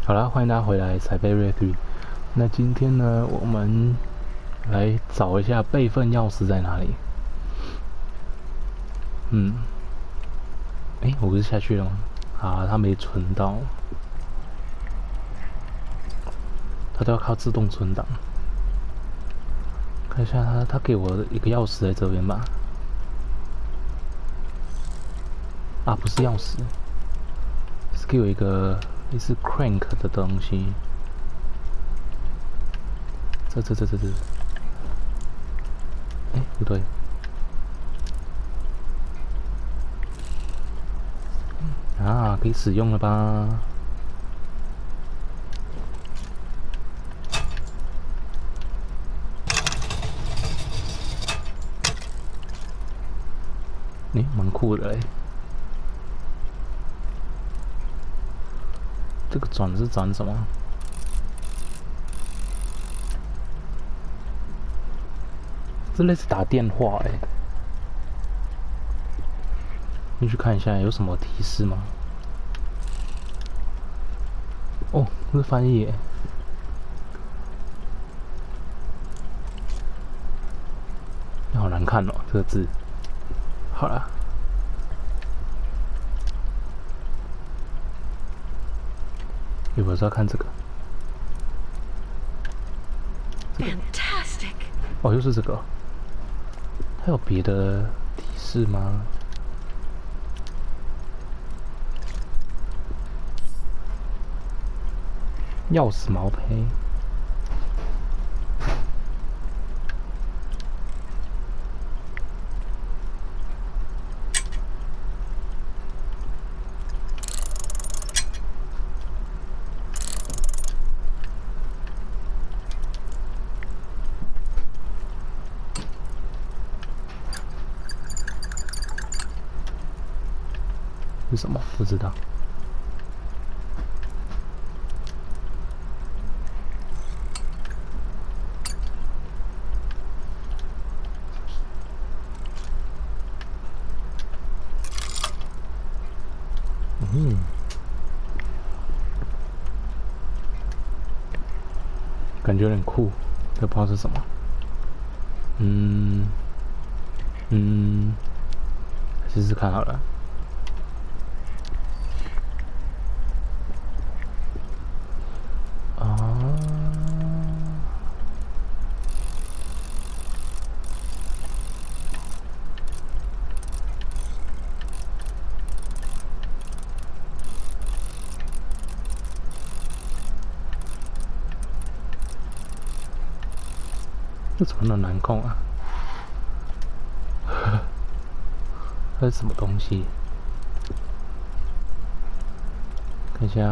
好啦，欢迎大家回来Syberia3。那今天呢，我们来找一下备份钥匙在哪里。我不是下去了吗？啊，它没存到，它都要靠自动存档。看一下它给我一个钥匙在这边吧。啊，不是钥匙，是给我一个类似 crank 的东西。这，不对。啊，可以使用了吧？蛮酷的嘞。这个转是转什么？这类似打电话你去看一下有什么提示吗？哦，这是翻译好难看哦，这个字。好了，有没有要看这个？ Fantastic！ 哦，又是这个。还有别的提示吗？钥匙毛坯。是什么？不知道。感觉有点酷，这不知道是什么。试试看好了。这怎么那么难控啊？这是什么东西？看一下。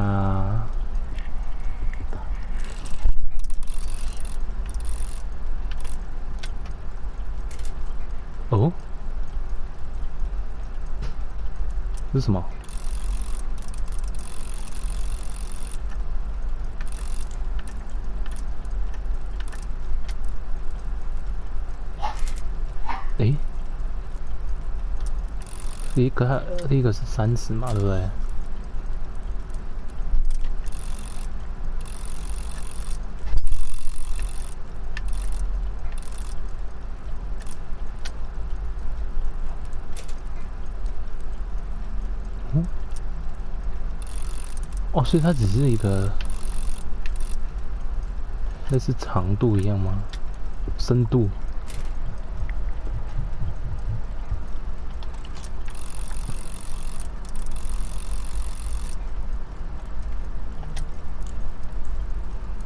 哦，这是什么？第一个是30嘛，对不对？哦，所以它只是一个类似长度一样吗？深度？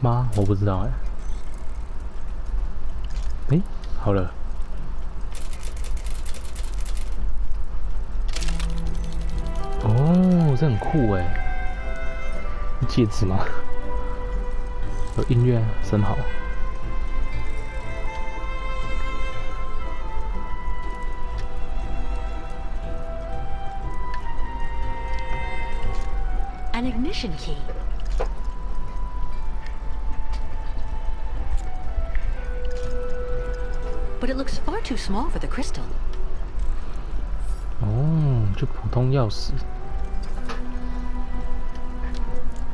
吗？我不知道好了。哦，这很酷戒指吗？有音乐，真好。An ignition key. But it looks far too small for the crystal. 哦，就普通钥匙。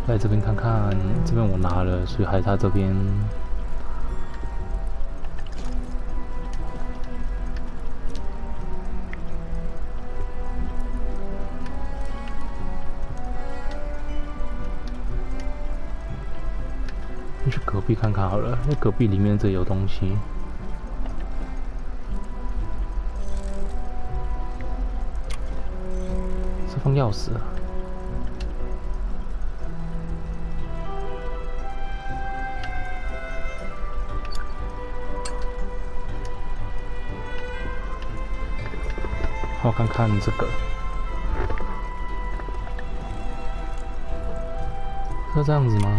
在这边看看，这边我拿了，所以还差这边。去隔壁看看好了，因为隔壁里面这有东西。这放钥匙啊。我看看这个，是这样子吗？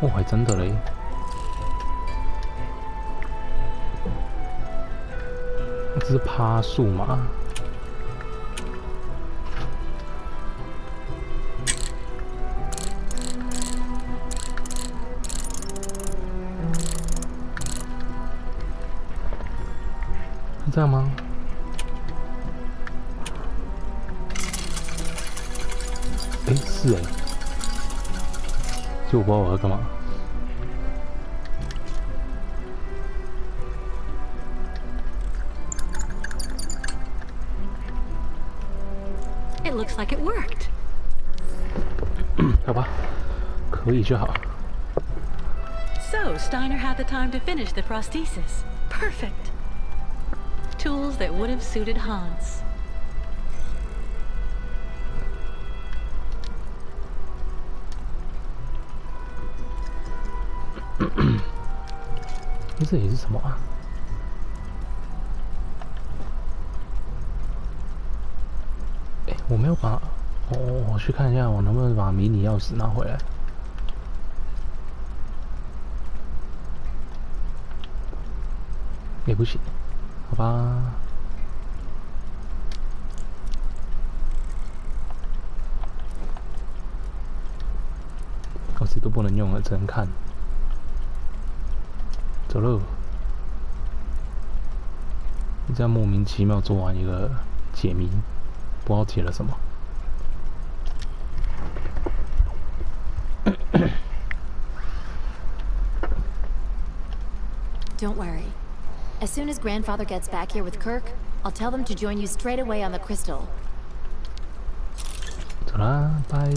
哦，还真的嘞！这是趴树吗？是这样吗？哎，是哎。就我不知道我要干嘛。It looks like it worked. 好吧，可以就好。So Steiner had the time to finish the prosthesis. Perfect. Tools that would have suited Hans. 这里是什么啊？哎，我没有把，我去看一下，我能不能把迷你钥匙拿回来？也不行，好吧。钥匙都不能用了，只能看。走喽！你这样莫名其妙做完一个解谜，不知道解了什么。Don't worry. As soon as Grandfather gets back here with Kirk, I'll tell them to join you straight away on the crystal. 走啦，拜。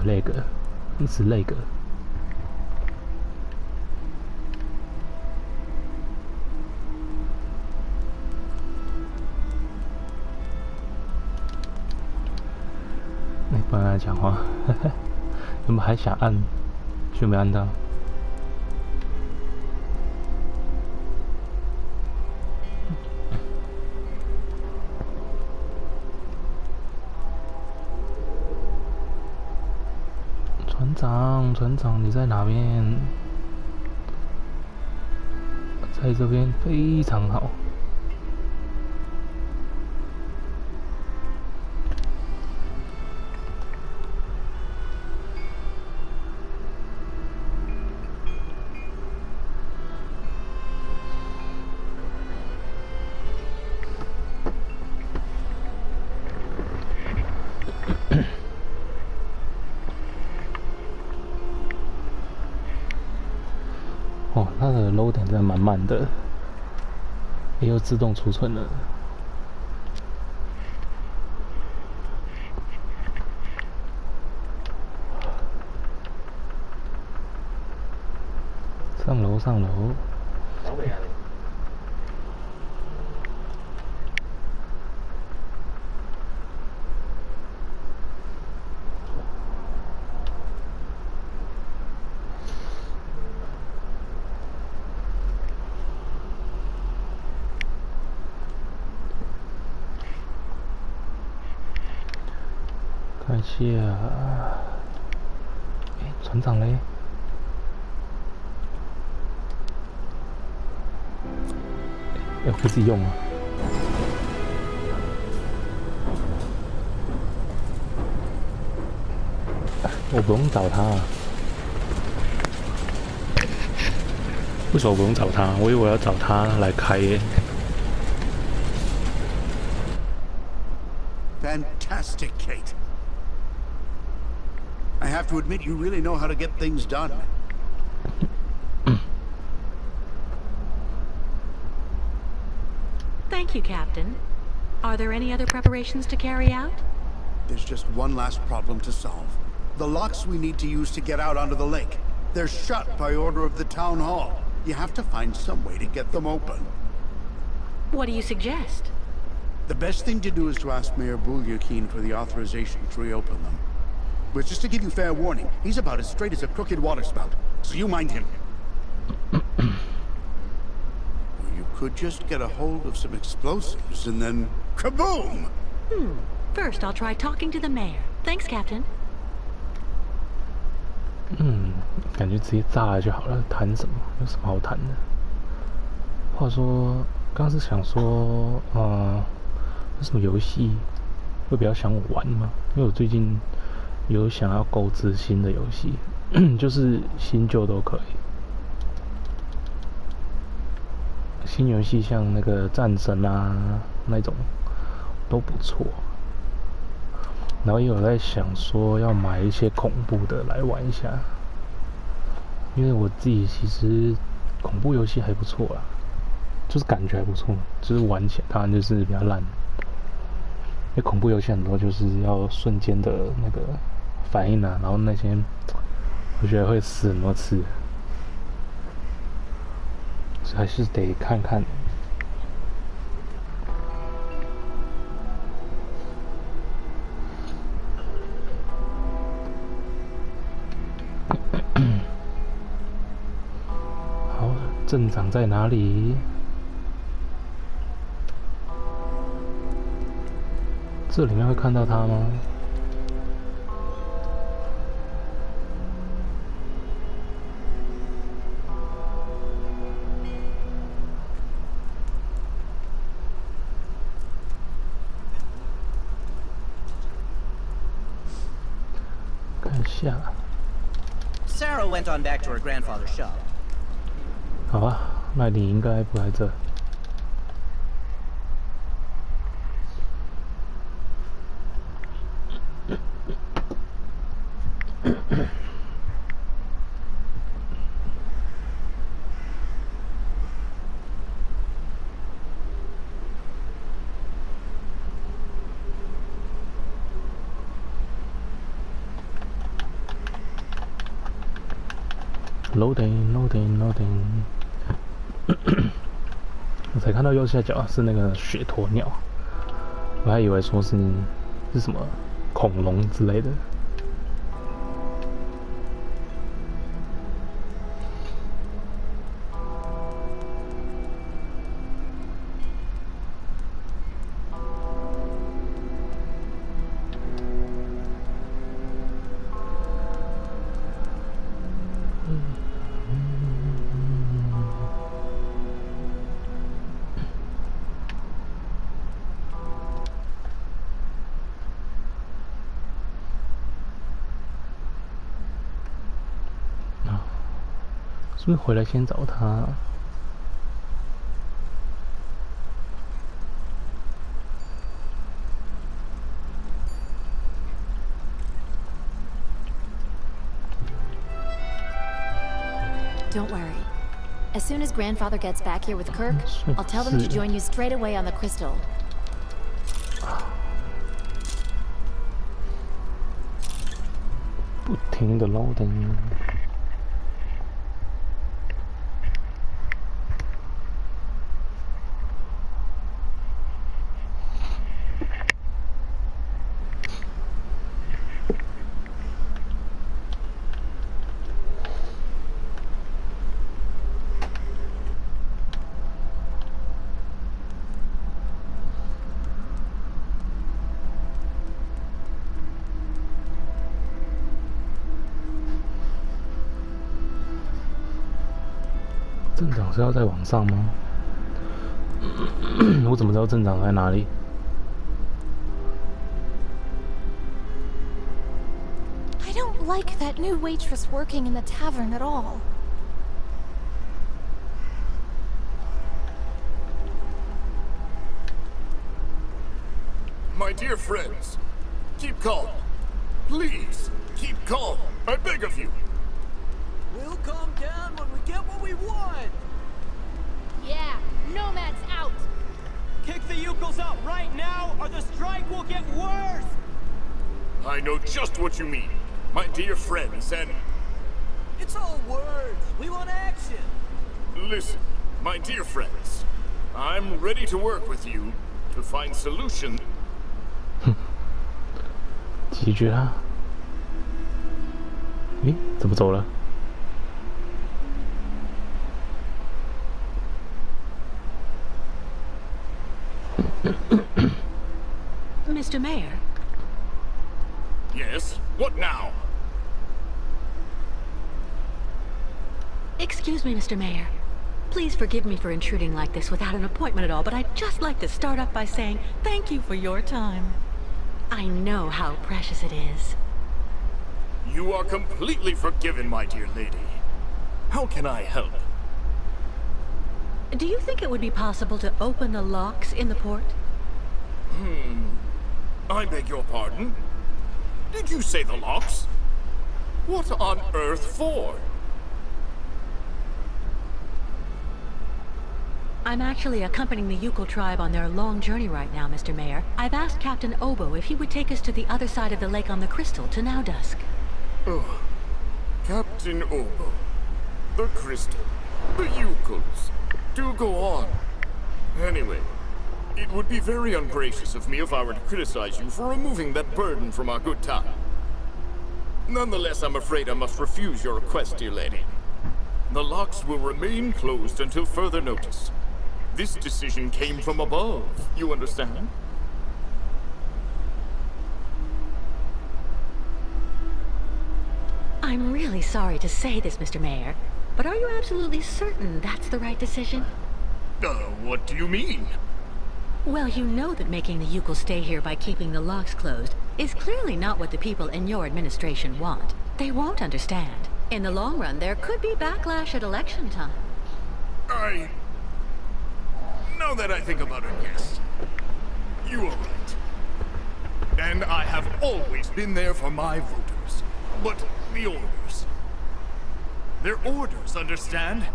累个，一直累个。不然来讲话，原本还想按，却没按到。船长，你在哪边？在这边非常好。哦，它的 loading 真的蛮慢的，也有自动储存了。上楼。看一下，船长嘞？我可以自己用啊。我不用找他啊。为什么不用找他？我以为我要找他来开耶。Fantastic, Kate. I have to admit, you really know how to get things done. Thank you, Captain. Are there any other preparations to carry out? There's just one last problem to solve. The locks we need to use to get out onto the lake. They're shut by order of the town hall. You have to find some way to get them open. What do you suggest? The best thing to do is to ask Mayor Bulyakin for the authorization to reopen them. But just to give you fair warning, he's about as straight as a crooked waterspout, so you mind him. Or you could just get a hold of some explosives and then kaboom! First, I'll try talking to the mayor. Thanks, Captain. 感觉直接炸了就好了，谈什么？有什么好谈的？话说，刚是想说，有什么游戏会比较想玩吗？因为我最近有想要购置新的游戏，就是新旧都可以。新游戏像那个战神啊那种都不错。然后也有在想说要买一些恐怖的来玩一下，因为我自己其实恐怖游戏还不错啦，就是感觉还不错，就是玩起来当然就是比较烂。因为恐怖游戏很多就是要瞬间的那个反应啊，然后那些我觉得会死很多次，所以还是得看看。好，镇长在哪里？这里面会看到他吗？看一下。Sarah went on back to her grandfather's shop. 好吧，那你应该不在这。Loading。我才看到右下角是那个雪鸵鸟，我还以为说是什么恐龙之类的。是不是回来先找他？Don't worry. As soon as Grandfather gets back here with Kirk, I'll tell them to join you straight away on the crystal. 不停的 loading。镇长是要再往上吗？我怎么知道镇长在哪里？ I don't like that new waitress working in the tavern at all. My dear friends, keep calm. Please, keep calm. I beg of you. We'll calm down when we get what we want. Yeah, Nomad's out. Kick the Yukos out right now, or the strike will get worse! I know just what you mean, my dear friends, and... It's all words. We want action. Listen, my dear friends. I'm ready to work with you to find solution. 解决啊！诶，怎么走了？ Mr. Mayor? Yes? What now? Excuse me, Mr. Mayor. Please forgive me for intruding like this without an appointment at all, but I'd just like to start off by saying thank you for your time. I know how precious it is. You are completely forgiven, my dear lady. How can I help? Do you think it would be possible to open the locks in the port? I beg your pardon? Did you say the locks? What on earth for? I'm actually accompanying the Yukon tribe on their long journey right now, Mr. Mayor. I've asked Captain Obo if he would take us to the other side of the lake on the Crystal to now dusk. Oh, Captain Obo, the Crystal, the Yukons. Do go on. Anyway, it would be very ungracious of me if I were to criticize you for removing that burden from our good time. Nonetheless, I'm afraid I must refuse your request, dear lady. The locks will remain closed until further notice. This decision came from above, you understand? I'm really sorry to say this, Mr. Mayor, but are you absolutely certain that's the right decision? What do you mean? Well, you know that making the Yukon stay here by keeping the locks closed is clearly not what the people in your administration want. They won't understand. In the long run, there could be backlash at election time. Now that I think about it, yes. You are right. And I have always been there for my voters. But the orders... They're orders, understand?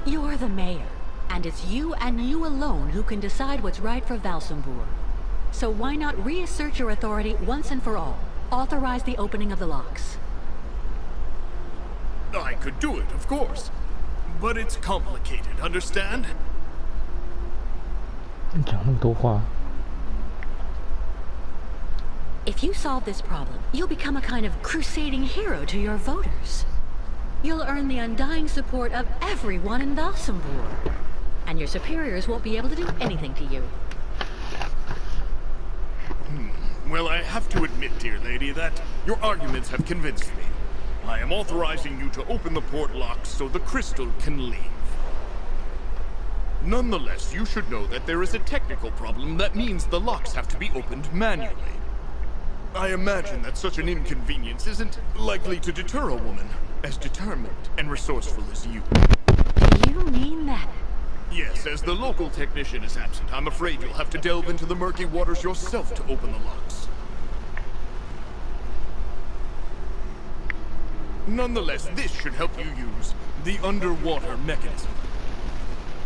You're the mayor, and it's you and you alone who can decide what's right for Valsambur. So why not reassert your authority once and for all? Authorize the opening of the locks. I could do it, of course. But it's complicated, understand? 你讲那么多话， If you solve this problem, you'll become a kind of crusading hero to your voters. You'll earn the undying support of everyone in Valsambur. And your superiors won't be able to do anything to you. Well, I have to admit, dear lady, that your arguments have convinced me. I am authorizing you to open the port locks so the crystal can leave. Nonetheless, you should know that there is a technical problem that means the locks have to be opened manually. I imagine that such an inconvenience isn't likely to deter a woman as determined and resourceful as you. Do you mean that? Yes, as the local technician is absent, I'm afraid you'll have to delve into the murky waters yourself to open the locks. Nonetheless, this should help you use the underwater mechanism.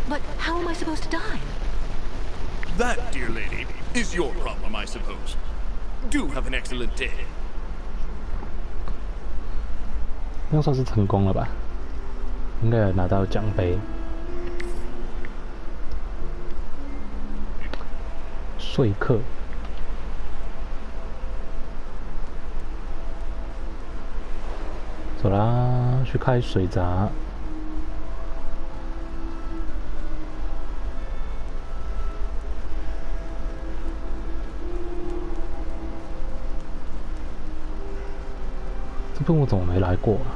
But how am I supposed to dive? That, dear lady, is your problem, I suppose. Do have an excellent day. 那算是成功了吧？应该有拿到奖杯。说客。走啦，去开水闸。这边我怎么没来过啊？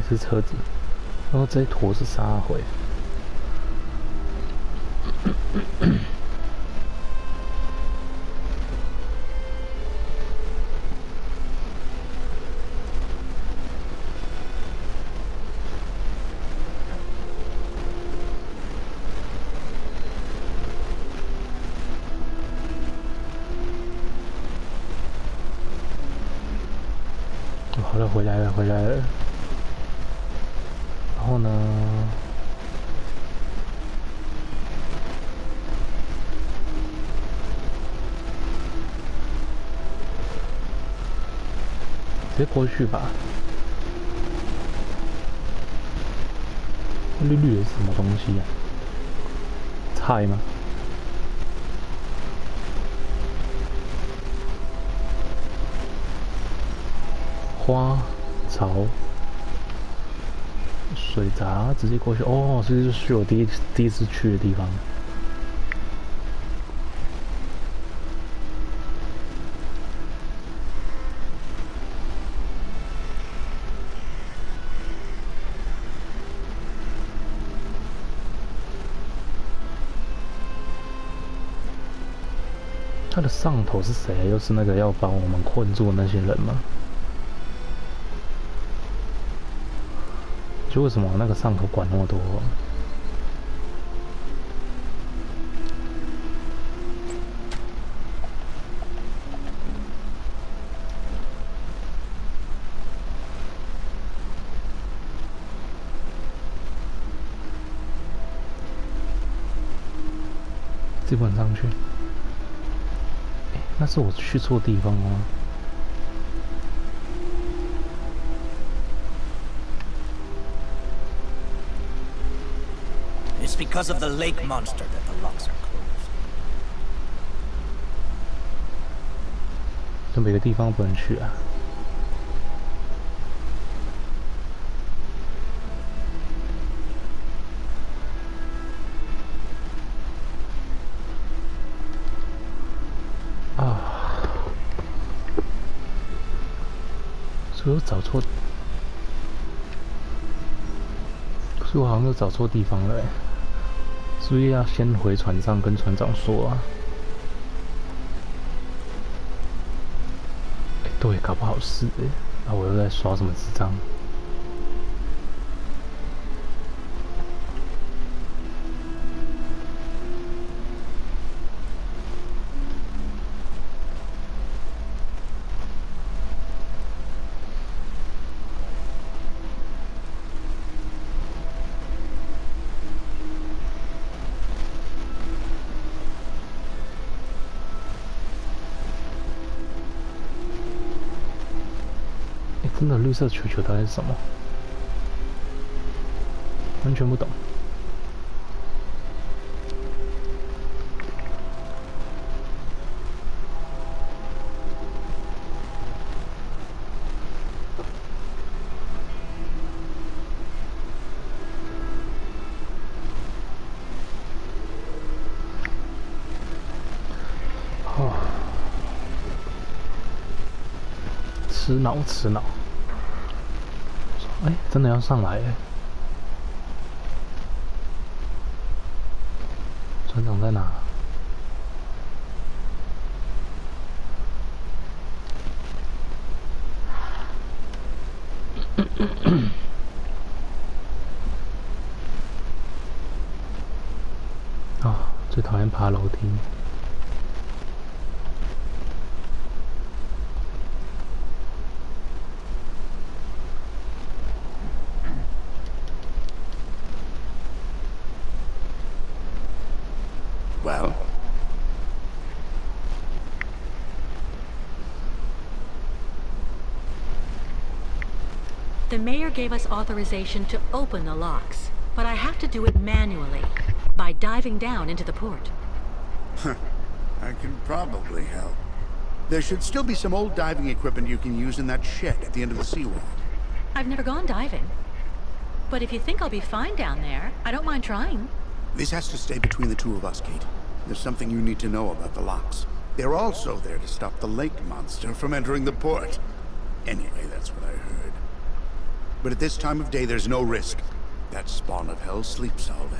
是车子。然后这一坨是啥回？好了，回来了。然后呢？直接过去吧。绿绿的是什么东西啊？菜吗？花草、水闸，直接过去。哦，这就是我第一次去的地方。他的上头是谁？又是那个要把我们困住的那些人吗？就为什么那个上头管那么多？基本上去。那是我去错地方吗？ It's because of the lake monster that the locks are closed. 就每个地方不能去啊。所以我找错，所以我好像又找错地方了欸。所以要先回船上跟船长说啊。对，搞不好是欸。那我又在耍什么智障？真的绿色球球到底是什么？完全不懂。哦，吃脑吃脑。 哎，真的要上来哎！船长在哪？啊，最讨厌爬楼梯。 Well? The mayor gave us authorization to open the locks, but I have to do it manually, by diving down into the port. I can probably help. There should still be some old diving equipment you can use in that shed at the end of the seawall. I've never gone diving. But if you think I'll be fine down there, I don't mind trying. This has to stay between the two of us, Kate. There's something you need to know about the locks. They're also there to stop the lake monster from entering the port. Anyway, that's what I heard. But at this time of day, there's no risk. That spawn of hell sleeps all day.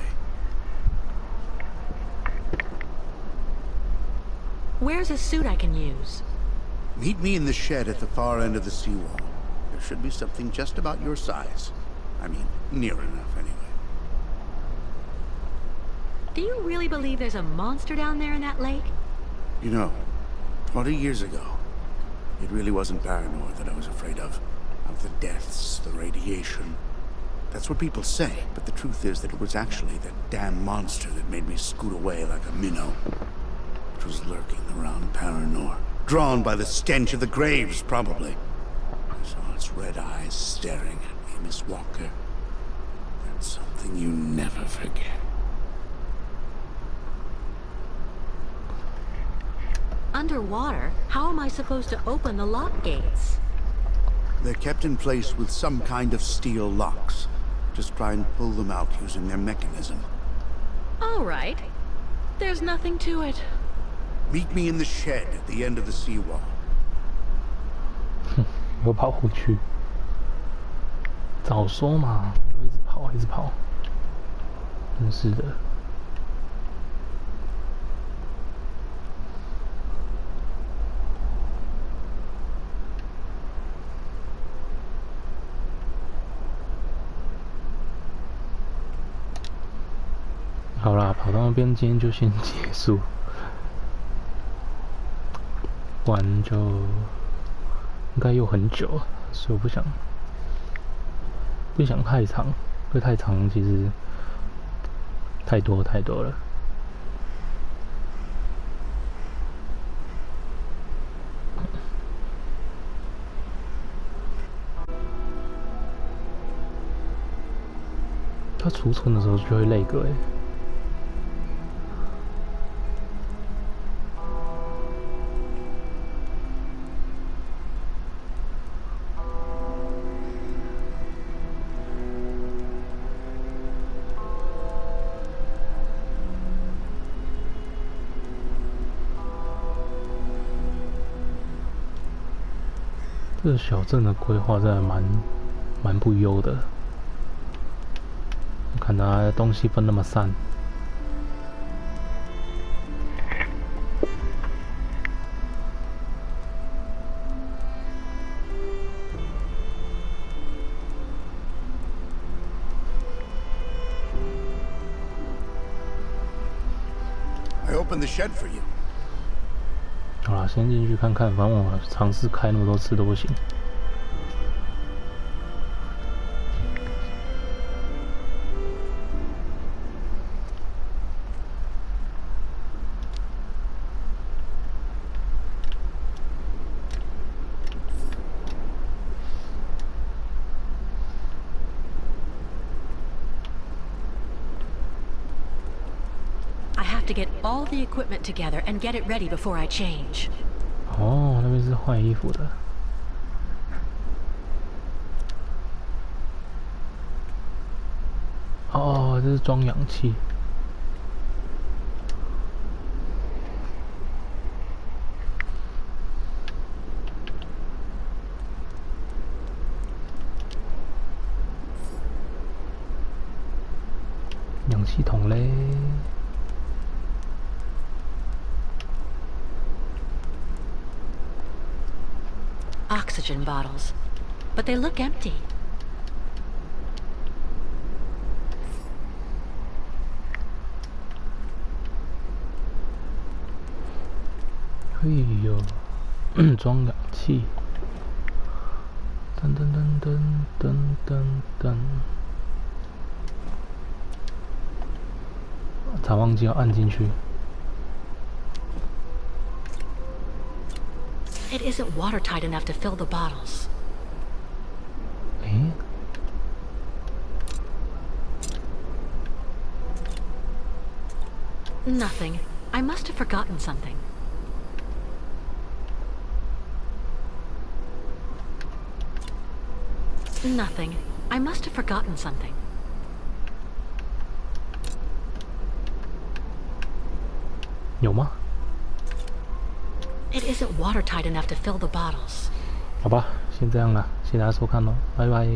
Where's a suit I can use? Meet me in the shed at the far end of the seawall. There should be something just about your size. I mean, near enough, anyway. Do you really believe there's a monster down there in that lake? You know, 20 years ago, it really wasn't paranoia that I was afraid of. Of the deaths, the radiation. That's what people say, but the truth is that it was actually that damn monster that made me scoot away like a minnow. It was lurking around Paranor, drawn by the stench of the graves, probably. I saw its red eyes staring at me, Miss Walker. That's something you never forget. Underwater? How am I supposed to open the lock gates? They're kept in place with some kind of steel locks. Just try and pull them out using their mechanism. All right. There's nothing to it. Meet me in the shed at the end of the seawall. 我跑回去，早说嘛！我一直跑，一直跑，真是的。好啦，跑到那边今天就先结束，不然就应该又很久了，所以我不想太长，会太长其实太多了。它储存的时候就会累个这个小镇的规划真的蛮不优的。看它东西分那么散。I opened the shed for you. 好啦，先进去看看，反正我尝试开那么多次都不行。To get all the equipment together and get it ready before I change. 哦，那边是换衣服的。哦，这是装氧气。氧气筒嘞。Oxygen bottles, but they look empty. 可以有装氧气。噔噔噔噔噔噔噔。才忘记要按进去。It isn't watertight enough to fill the bottles. 诶 Nothing. I must have forgotten something. Nothing. I must have forgotten something. 有吗？ It isn't watertight enough to fill the bottles. 好吧，先这样啦，谢谢。谢大家收看喽，拜拜。